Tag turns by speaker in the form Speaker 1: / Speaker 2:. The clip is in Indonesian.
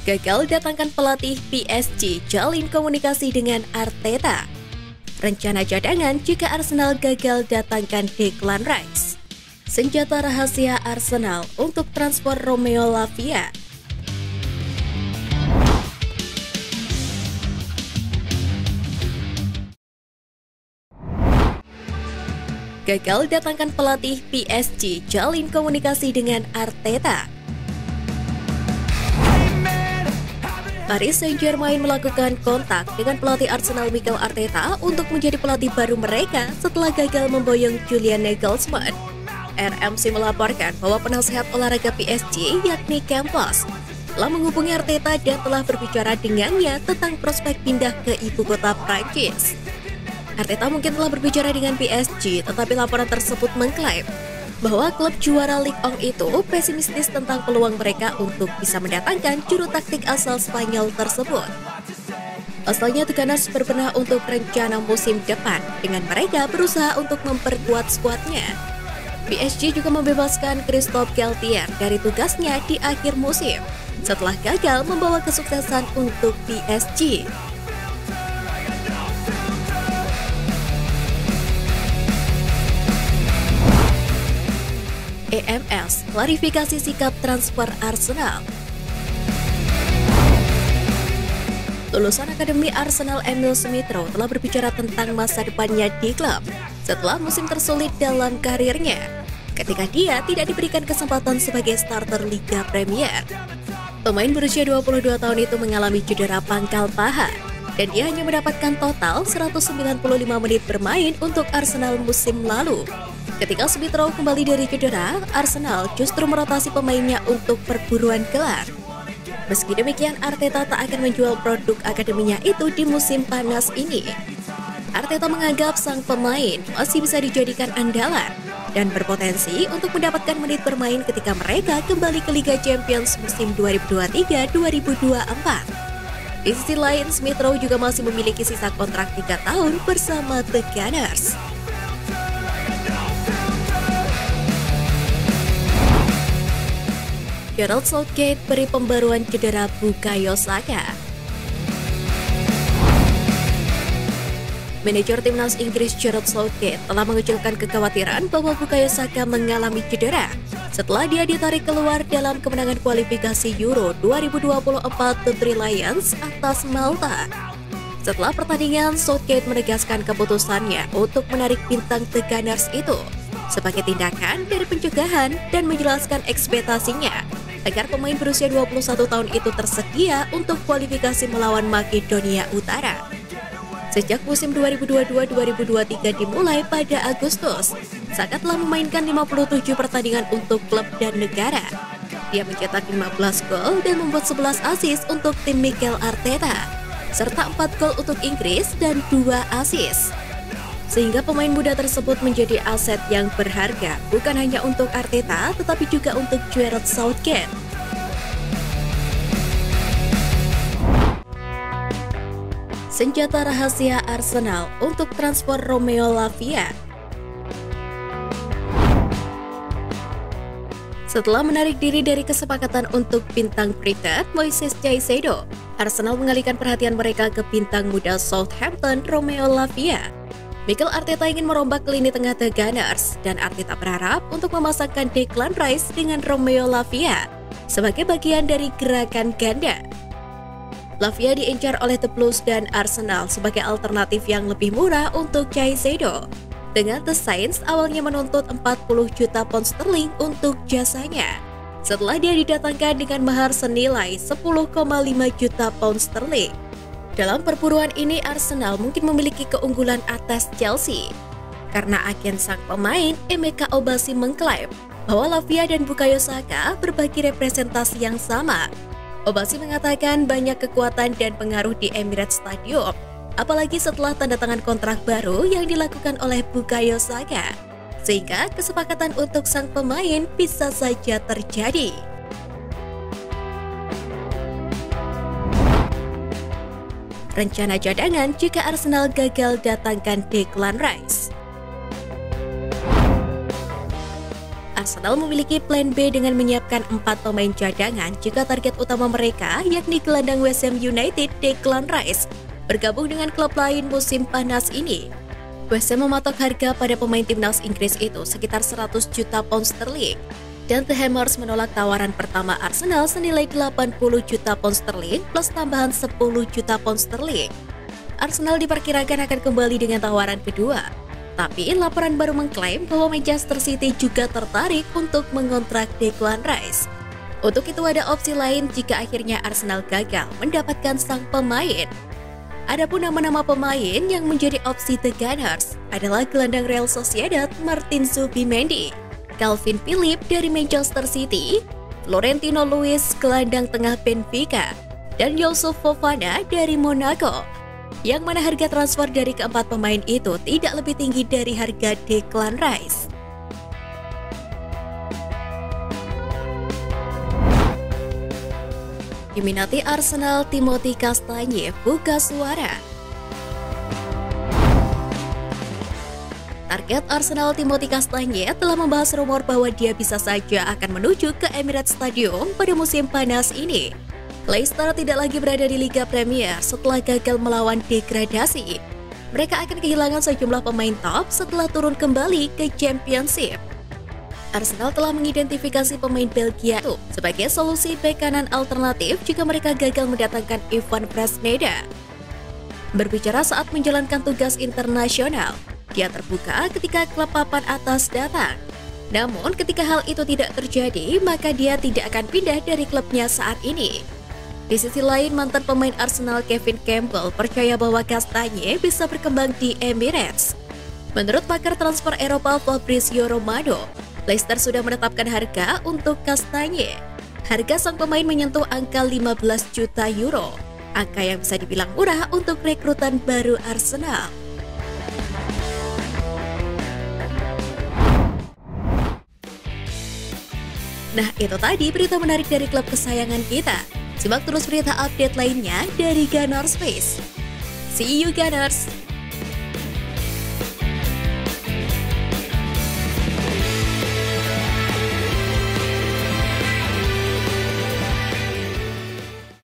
Speaker 1: Gagal datangkan pelatih PSG, jalin komunikasi dengan Arteta. Rencana cadangan jika Arsenal gagal datangkan Declan Rice. Senjata rahasia Arsenal untuk transfer Romeo Lavia. Gagal datangkan pelatih PSG, jalin komunikasi dengan Arteta. Paris Saint-Germain melakukan kontak dengan pelatih Arsenal Mikel Arteta untuk menjadi pelatih baru mereka setelah gagal memboyong Julian Nagelsmann. RMC melaporkan bahwa penasehat olahraga PSG yakni Campos telah menghubungi Arteta dan telah berbicara dengannya tentang prospek pindah ke ibu kota Prancis. Arteta mungkin telah berbicara dengan PSG, tetapi laporan tersebut mengklaim bahwa klub juara Ligue 1 itu pesimistis tentang peluang mereka untuk bisa mendatangkan juru taktik asal Spanyol tersebut. Asalnya The Gunners berbenah untuk rencana musim depan dengan mereka berusaha untuk memperkuat skuadnya. PSG juga membebaskan Christophe Galtier dari tugasnya di akhir musim setelah gagal membawa kesuksesan untuk PSG. EMS klarifikasi sikap transfer Arsenal. Lulusan Akademi Arsenal Emile Smith-Rowe telah berbicara tentang masa depannya di klub setelah musim tersulit dalam karirnya, ketika dia tidak diberikan kesempatan sebagai starter Liga Premier. Pemain berusia 22 tahun itu mengalami cedera pangkal paha, dan dia hanya mendapatkan total 195 menit bermain untuk Arsenal musim lalu. Ketika Smith-Rowe kembali dari cedera, Arsenal justru merotasi pemainnya untuk perburuan gelar. Meski demikian, Arteta tak akan menjual produk akademinya itu di musim panas ini. Arteta menganggap sang pemain masih bisa dijadikan andalan dan berpotensi untuk mendapatkan menit bermain ketika mereka kembali ke Liga Champions musim 2023-2024. Di sisi lain, Smith-Rowe juga masih memiliki sisa kontrak 3 tahun bersama The Gunners. Gareth Southgate beri pembaruan cedera Bukayo Saka. Manajer timnas Inggris Gareth Southgate telah mengecilkan kekhawatiran bahwa Bukayo Saka mengalami cedera setelah dia ditarik keluar dalam kemenangan kualifikasi Euro 2024 The Three Lions atas Malta. Setelah pertandingan, Southgate menegaskan keputusannya untuk menarik bintang The Gunners itu sebagai tindakan dari pencegahan dan menjelaskan ekspektasinya agar pemain berusia 21 tahun itu tersedia untuk kualifikasi melawan Makedonia Utara. Sejak musim 2022-2023 dimulai pada Agustus, Saka telah memainkan 57 pertandingan untuk klub dan negara. Dia mencetak 15 gol dan membuat 11 assist untuk tim Mikel Arteta, serta 4 gol untuk Inggris dan 2 assist. Sehingga pemain muda tersebut menjadi aset yang berharga, bukan hanya untuk Arteta, tetapi juga untuk Gareth Southgate. Senjata rahasia Arsenal untuk transfer Romeo Lavia. Setelah menarik diri dari kesepakatan untuk bintang Brighton, Moises Caicedo, Arsenal mengalihkan perhatian mereka ke bintang muda Southampton, Romeo Lavia. Mikel Arteta ingin merombak lini tengah The Gunners, dan Arteta berharap untuk memasangkan Declan Rice dengan Romeo Lavia sebagai bagian dari gerakan ganda. Lavia diincar oleh The Blues dan Arsenal sebagai alternatif yang lebih murah untuk Caicedo, dengan The Saints awalnya menuntut 40 juta pound sterling untuk jasanya, setelah dia didatangkan dengan mahar senilai 10,5 juta pound sterling. Dalam perburuan ini, Arsenal mungkin memiliki keunggulan atas Chelsea, karena agen sang pemain, Emeka Obasi, mengklaim bahwa Lavia dan Bukayo Saka berbagi representasi yang sama. Obasi mengatakan banyak kekuatan dan pengaruh di Emirates Stadium, apalagi setelah tanda tangan kontrak baru yang dilakukan oleh Bukayo Saka, sehingga kesepakatan untuk sang pemain bisa saja terjadi. Rencana cadangan jika Arsenal gagal datangkan Declan Rice. Arsenal memiliki plan B dengan menyiapkan 4 pemain cadangan jika target utama mereka, yakni gelandang West Ham United Declan Rice, bergabung dengan klub lain musim panas ini. West Ham mematok harga pada pemain timnas Inggris itu sekitar 100 juta pound sterling, dan The Hammers menolak tawaran pertama Arsenal senilai 80 juta pound sterling plus tambahan 10 juta pound sterling. Arsenal diperkirakan akan kembali dengan tawaran kedua. Tapi laporan baru mengklaim bahwa Manchester City juga tertarik untuk mengontrak Declan Rice. Untuk itu ada opsi lain jika akhirnya Arsenal gagal mendapatkan sang pemain. Adapun nama-nama pemain yang menjadi opsi The Gunners adalah gelandang Real Sociedad Martin Zubimendi, Calvin Phillips dari Manchester City, Florentino Luis gelandang tengah Benfica, dan Youssouf Fofana dari Monaco. Yang mana harga transfer dari keempat pemain itu tidak lebih tinggi dari harga Declan Rice. Diminati Arsenal, Timothy Castagne buka suara. Target Arsenal Timothy Castagne telah membahas rumor bahwa dia bisa saja akan menuju ke Emirates Stadium pada musim panas ini. Leicester tidak lagi berada di Liga Premier setelah gagal melawan degradasi. Mereka akan kehilangan sejumlah pemain top setelah turun kembali ke Championship. Arsenal telah mengidentifikasi pemain Belgia itu sebagai solusi bek kanan alternatif jika mereka gagal mendatangkan Ivan Fresneda. Berbicara saat menjalankan tugas internasional, dia terbuka ketika klub papan atas datang. Namun ketika hal itu tidak terjadi, maka dia tidak akan pindah dari klubnya saat ini. Di sisi lain, mantan pemain Arsenal Kevin Campbell percaya bahwa Castagne bisa berkembang di Emirates. Menurut pakar transfer Eropa Fabrizio Romano, Leicester sudah menetapkan harga untuk Castagne. Harga sang pemain menyentuh angka 15 juta euro, angka yang bisa dibilang murah untuk rekrutan baru Arsenal. Nah, itu tadi berita menarik dari klub kesayangan kita. Simak terus berita update lainnya dari Gunners Space. See you Gunners!